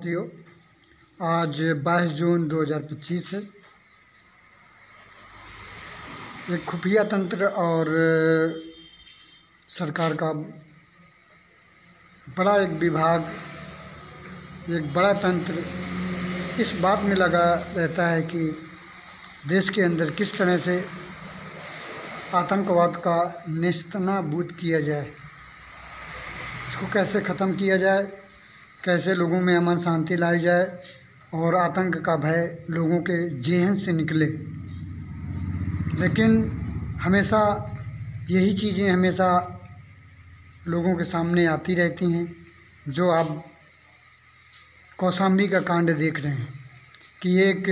भारतीयों, आज 22 जून 2025 है। एक खुफिया तंत्र और सरकार का बड़ा एक विभाग, एक बड़ा तंत्र इस बात में लगा रहता है कि देश के अंदर किस तरह से आतंकवाद का नेस्तनाबूद किया जाए, इसको कैसे ख़त्म किया जाए, कैसे लोगों में अमन शांति लाई जाए और आतंक का भय लोगों के जेहन से निकले। लेकिन हमेशा यही चीज़ें हमेशा लोगों के सामने आती रहती हैं, जो आप कौशाम्बी का कांड देख रहे हैं कि एक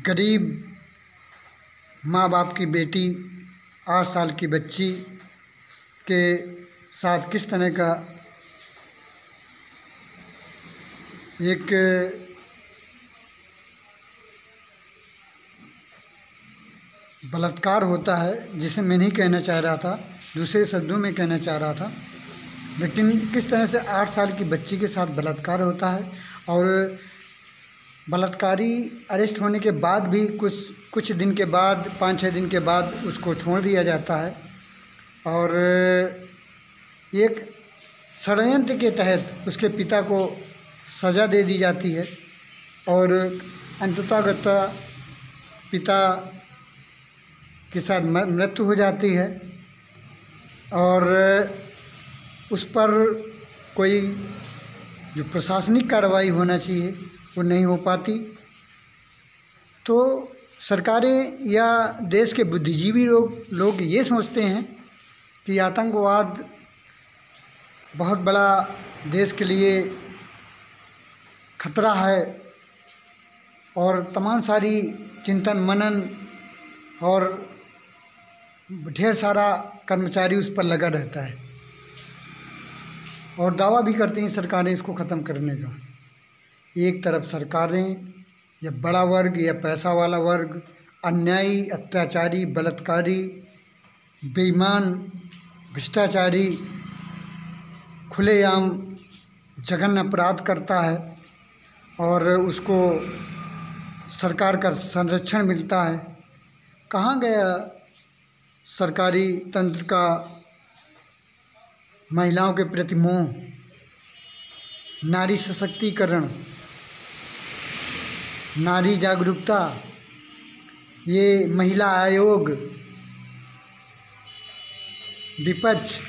गरीब माँ बाप की बेटी 8 साल की बच्ची के साथ किस तरह का एक बलात्कार होता है, जिसे मैं नहीं कहना चाह रहा था, दूसरे शब्दों में कहना चाह रहा था। लेकिन किस तरह से 8 साल की बच्ची के साथ बलात्कार होता है और बलात्कारी अरेस्ट होने के बाद भी कुछ दिन के बाद 5-6 दिन के बाद उसको छोड़ दिया जाता है और एक षड्यंत्र के तहत उसके पिता को सज़ा दे दी जाती है और अंततः पिता के साथ मृत्यु हो जाती है और उस पर कोई जो प्रशासनिक कार्रवाई होना चाहिए वो नहीं हो पाती। तो सरकारें या देश के बुद्धिजीवी लोग ये सोचते हैं कि आतंकवाद बहुत बड़ा देश के लिए खतरा है और तमाम सारी चिंतन मनन और ढेर सारा कर्मचारी उस पर लगा रहता है और दावा भी करती हैं सरकारें इसको ख़त्म करने का। एक तरफ सरकारें या बड़ा वर्ग या पैसा वाला वर्ग अन्यायी, अत्याचारी, बलात्कारी, बेईमान, भ्रष्टाचारी खुलेआम जघन्य अपराध करता है और उसको सरकार का संरक्षण मिलता है। कहाँ गया सरकारी तंत्र का महिलाओं के प्रति मोह, नारी सशक्तिकरण, नारी जागरूकता, ये महिला आयोग, विपक्ष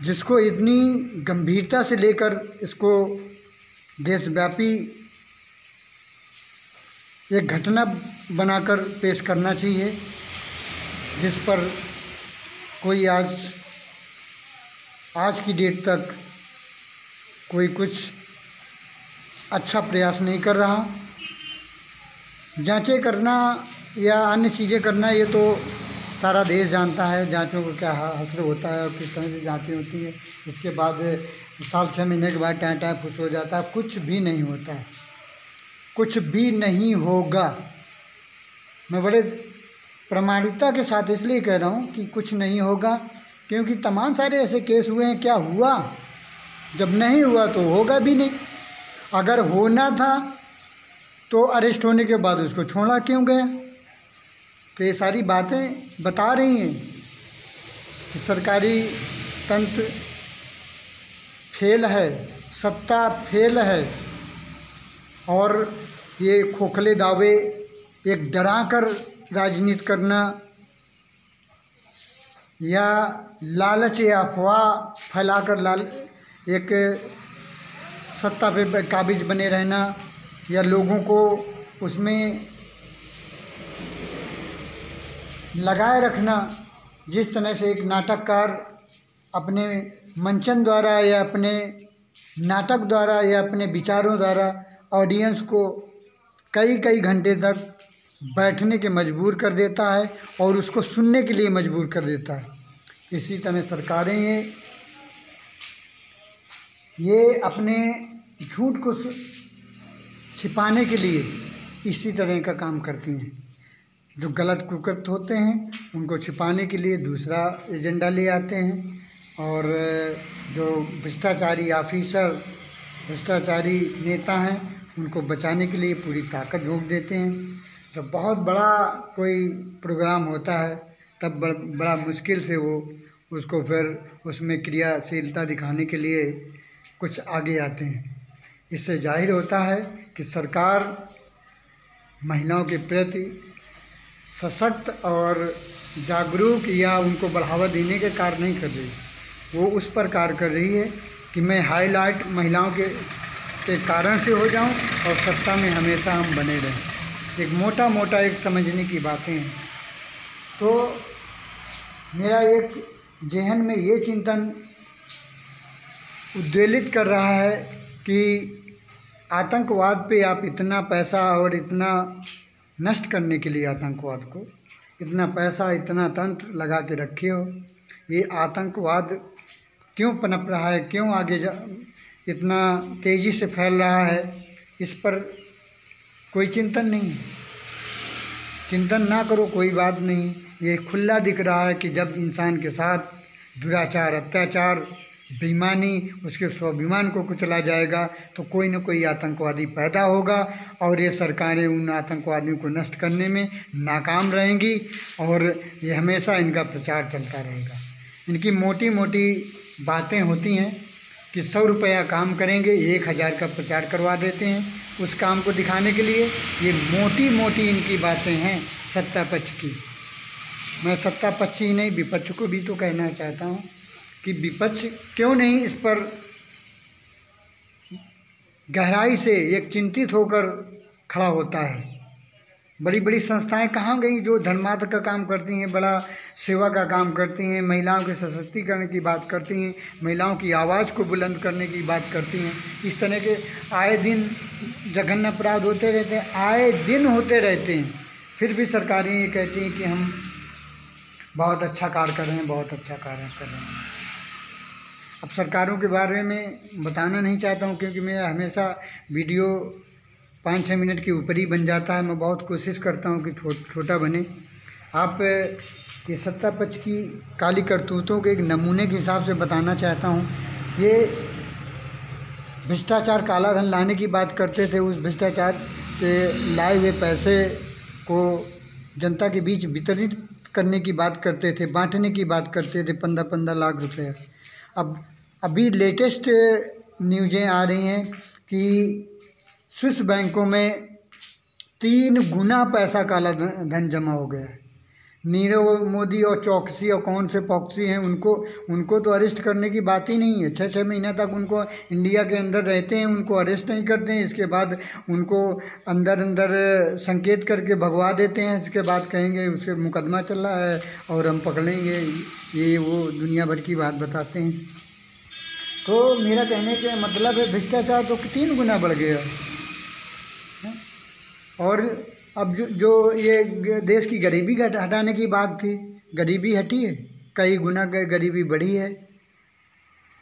जिसको इतनी गंभीरता से लेकर इसको देशव्यापी एक घटना बनाकर पेश करना चाहिए, जिस पर कोई आज की डेट तक कोई कुछ अच्छा प्रयास नहीं कर रहा। जांचें करना या अन्य चीज़ें करना ये तो सारा देश जानता है, जांचों को क्या हश्र होता है और किस तरह से जांचें होती है। इसके बाद साल 6 महीने के बाद टाइम फुस हो जाता है, कुछ भी नहीं होता है, कुछ भी नहीं होगा। मैं बड़े प्रामाणिकता के साथ इसलिए कह रहा हूँ कि कुछ नहीं होगा, क्योंकि तमाम सारे ऐसे केस हुए हैं। क्या हुआ? जब नहीं हुआ तो होगा भी नहीं। अगर होना था तो अरेस्ट होने के बाद उसको छोड़ा क्यों गया? तो ये सारी बातें बता रही हैं कि सरकारी तंत्र फेल है, सत्ता फेल है और ये खोखले दावे, एक डरा कर राजनीति करना या लालच या अफवाह फैलाकर एक सत्ता पे काबिज बने रहना या लोगों को उसमें लगाए रखना। जिस तरह से एक नाटककार अपने मंचन द्वारा या अपने नाटक द्वारा या अपने विचारों द्वारा ऑडियंस को कई घंटे तक बैठने के मजबूर कर देता है और उसको सुनने के लिए मजबूर कर देता है, इसी तरह सरकारें ये अपने झूठ को छिपाने के लिए इसी तरह का काम करती हैं। जो गलत कुकृत्य होते हैं उनको छिपाने के लिए दूसरा एजेंडा ले आते हैं और जो भ्रष्टाचारी ऑफिसर, भ्रष्टाचारी नेता हैं, उनको बचाने के लिए पूरी ताकत झोंक देते हैं। जब बहुत बड़ा कोई प्रोग्राम होता है तब बड़ा मुश्किल से वो उसको फिर उसमें क्रियाशीलता दिखाने के लिए कुछ आगे आते हैं। इससे जाहिर होता है कि सरकार महिलाओं के प्रति सशक्त और जागरूक या उनको बढ़ावा देने के कार्य नहीं कर रही, वो उस पर कार्य कर रही है कि मैं हाईलाइट महिलाओं के कारण से हो जाऊं और सत्ता में हमेशा हम बने रहें। एक मोटा एक समझने की बातें हैं। तो मेरा एक जहन में ये चिंतन उद्वेलित कर रहा है कि आतंकवाद पे आप इतना पैसा और इतना नष्ट करने के लिए आतंकवाद को इतना पैसा, इतना तंत्र लगा के रखे हो। ये आतंकवाद क्यों पनप रहा है, क्यों आगे इतना तेज़ी से फैल रहा है, इस पर कोई चिंतन नहीं है। चिंतन ना करो, कोई बात नहीं। ये खुला दिख रहा है कि जब इंसान के साथ दुराचार, अत्याचार, बेईमानी, उसके स्वाभिमान को कुचला जाएगा तो कोई न कोई आतंकवादी पैदा होगा और ये सरकारें उन आतंकवादियों को नष्ट करने में नाकाम रहेंगी और ये हमेशा इनका प्रचार चलता रहेगा। इनकी मोटी बातें होती हैं कि 100 रुपया काम करेंगे, 1000 का प्रचार करवा देते हैं उस काम को दिखाने के लिए। ये मोटी इनकी बातें हैं सत्ता पक्ष की। मैं सत्ता पक्ष ही नहीं, विपक्ष को भी तो कहना चाहता हूँ कि विपक्ष क्यों नहीं इस पर गहराई से एक चिंतित होकर खड़ा होता है। बड़ी संस्थाएं कहाँ गई जो धर्मार्थ का काम करती हैं, बड़ा सेवा का काम करती हैं, महिलाओं के सशक्तिकरण की बात करती हैं, महिलाओं की आवाज़ को बुलंद करने की बात करती हैं। इस तरह के आए दिन जघन्य अपराध होते रहते हैं, आए दिन होते रहते हैं। फिर भी सरकारें ये कहती हैं कि हम बहुत अच्छा कार्य कर रहे हैं, बहुत अच्छा कार्य कर रहे हैं। अब सरकारों के बारे में बताना नहीं चाहता हूँ क्योंकि मेरा हमेशा वीडियो 5-6 मिनट के ऊपर ही बन जाता है। मैं बहुत कोशिश करता हूँ कि छोटा बने। आप ये सत्ता पक्ष की काली करतूतों के एक नमूने के हिसाब से बताना चाहता हूँ। ये भ्रष्टाचार, काला धन लाने की बात करते थे। उस भ्रष्टाचार के लाए हुए पैसे को जनता के बीच वितरित करने की बात करते थे, बांटने की बात करते थे, 15-15 लाख रुपए। अब अभी लेटेस्ट न्यूज़ें आ रही हैं कि स्विस बैंकों में 3 गुना पैसा काला धन जमा हो गया है। नीरव मोदी और चौकसी और कौन से पॉक्सी हैं, उनको तो अरेस्ट करने की बात ही नहीं है। 6-6 महीना तक उनको इंडिया के अंदर रहते हैं, उनको अरेस्ट नहीं करते हैं। इसके बाद उनको अंदर संकेत करके भगवा देते हैं। इसके बाद कहेंगे उसके मुकदमा चल रहा है और हम पकड़ेंगे, ये वो दुनिया भर की बात बताते हैं। तो मेरा कहने का मतलब है भ्रष्टाचार तो 3 गुना बढ़ गया है। और अब जो ये देश की गरीबी हटाने की बात थी, गरीबी हटी है, कई गुना गरीबी बढ़ी है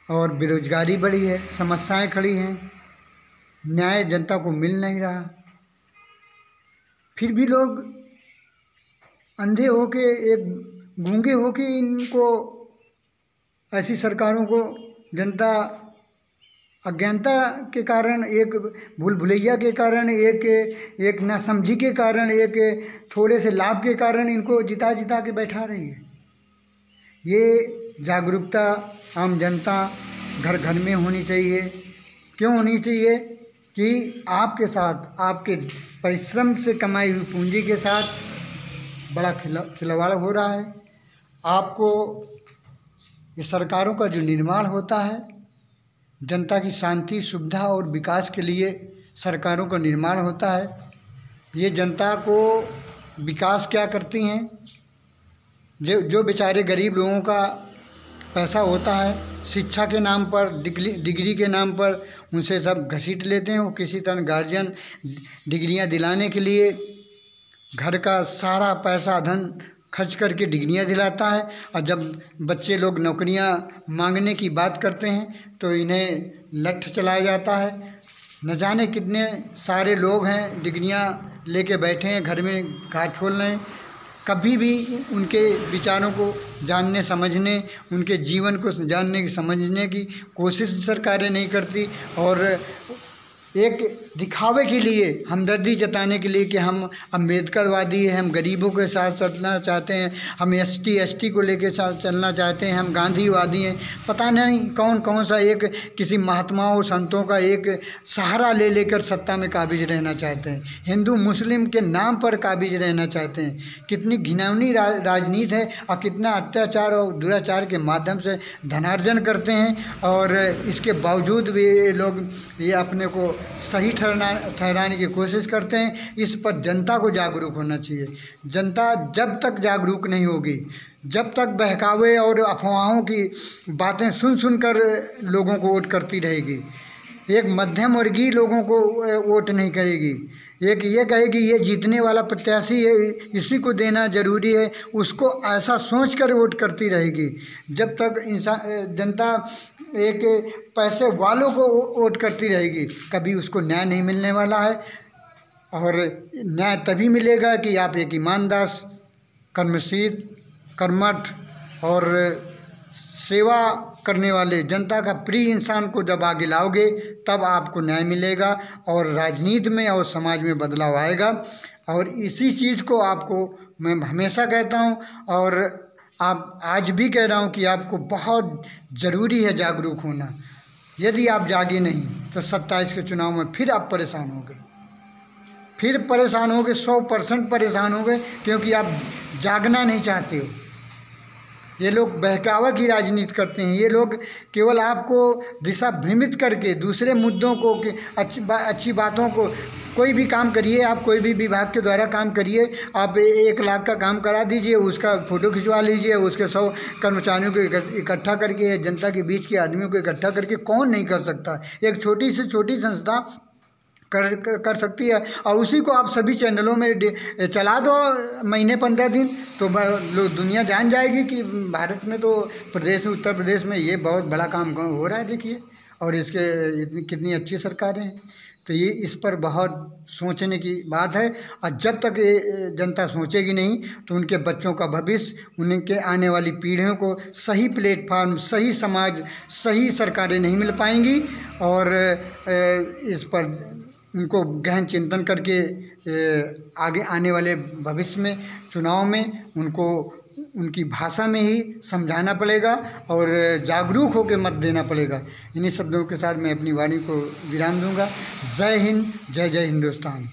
और बेरोजगारी बढ़ी है, समस्याएं खड़ी हैं, न्याय जनता को मिल नहीं रहा। फिर भी लोग अंधे होके, एक गूंगे होके इनको, ऐसी सरकारों को जनता अज्ञानता के कारण, एक भूल भुलैया के कारण, एक नासमझी के कारण, एक थोड़े से लाभ के कारण इनको जिता के बैठा रही है। ये जागरूकता आम जनता घर में होनी चाहिए। क्यों होनी चाहिए कि आपके साथ, आपके परिश्रम से कमाई हुई पूंजी के साथ बड़ा खिलवाड़ हो रहा है। आपको ये सरकारों का जो निर्माण होता है, जनता की शांति, सुविधा और विकास के लिए सरकारों का निर्माण होता है। ये जनता को विकास क्या करती हैं, जो बेचारे गरीब लोगों का पैसा होता है, शिक्षा के नाम पर, डिग्री के नाम पर उनसे सब घसीट लेते हैं। वो किसी तरह गार्जियन डिग्रियां दिलाने के लिए घर का सारा पैसा धन खर्च करके डिग्रियां दिलाता है, और जब बच्चे लोग नौकरियां मांगने की बात करते हैं तो इन्हें लठ चलाया जाता है। न जाने कितने सारे लोग हैं डिग्रियां लेके बैठे हैं घर में, घाट छोल रहे हैं, कभी भी उनके विचारों को जानने समझने, उनके जीवन को जानने की समझने की कोशिश सरकारें नहीं करती। और एक दिखावे के लिए, हमदर्दी जताने के लिए कि हम अम्बेडकरवादी हैं, हम गरीबों के साथ चलना चाहते हैं, हम एसटी को लेके चलना चाहते हैं, हम गांधीवादी हैं, पता नहीं कौन कौन सा एक किसी महात्माओं संतों का एक सहारा ले लेकर सत्ता में काबिज रहना चाहते हैं, हिंदू मुस्लिम के नाम पर काबिज रहना चाहते हैं। कितनी घिनौनी राजनीति है और कितना अत्याचार और दुराचार के माध्यम से धनार्जन करते हैं। और इसके बावजूद भी ये लोग ये अपने को सही ठहराने की कोशिश करते हैं। इस पर जनता को जागरूक होना चाहिए। जनता जब तक जागरूक नहीं होगी, जब तक बहकावे और अफवाहों की बातें सुनकर लोगों को वोट करती रहेगी, एक मध्यम वर्गीय लोगों को वोट नहीं करेगी, एक ये कहेगी ये जीतने वाला प्रत्याशी है, इसी को देना ज़रूरी है, उसको ऐसा सोचकर वोट करती रहेगी। जब तक जनता एक पैसे वालों को वोट करती रहेगी, कभी उसको न्याय नहीं मिलने वाला है। और न्याय तभी मिलेगा कि आप एक ईमानदार, कर्मशील, कर्मठ और सेवा करने वाले, जनता का प्रिय इंसान को जब आगे लाओगे तब आपको न्याय मिलेगा और राजनीति में और समाज में बदलाव आएगा। और इसी चीज़ को आपको मैं हमेशा कहता हूँ और आप आज भी कह रहा हूँ कि आपको बहुत ज़रूरी है जागरूक होना। यदि आप जागे नहीं तो 27 के चुनाव में फिर आप परेशान होंगे, फिर परेशान होंगे, 100% परेशान होंगे, क्योंकि आप जागना नहीं चाहते हो। ये लोग बहकावा की राजनीति करते हैं। ये लोग केवल आपको दिशा भ्रमित करके दूसरे मुद्दों को, अच्छी बातों को, कोई भी काम करिए, आप कोई भी विभाग के द्वारा काम करिए, आप 1 लाख का काम करा दीजिए, उसका फ़ोटो खिंचवा लीजिए, उसके 100 कर्मचारियों को इकट्ठा करके, जनता के बीच के आदमियों को इकट्ठा करके कौन नहीं कर सकता। एक छोटी से छोटी संस्था कर सकती है और उसी को आप सभी चैनलों में चला दो महीने 15 दिन, तो दुनिया जान जाएगी कि भारत में तो प्रदेश में, उत्तर प्रदेश में ये बहुत बड़ा काम हो रहा है, देखिए। और इसके कितनी अच्छी सरकारें हैं। तो ये इस पर बहुत सोचने की बात है। और जब तक ये जनता सोचेगी नहीं तो उनके बच्चों का भविष्य, उनके आने वाली पीढ़ियों को सही प्लेटफार्म, सही समाज, सही सरकारें नहीं मिल पाएंगी। और इस पर उनको गहन चिंतन करके आगे आने वाले भविष्य में, चुनाव में उनको उनकी भाषा में ही समझाना पड़ेगा और जागरूक होकर मत देना पड़ेगा। इन्हीं शब्दों के साथ मैं अपनी वाणी को विराम दूंगा। जय हिंद, जय जय हिंदुस्तान।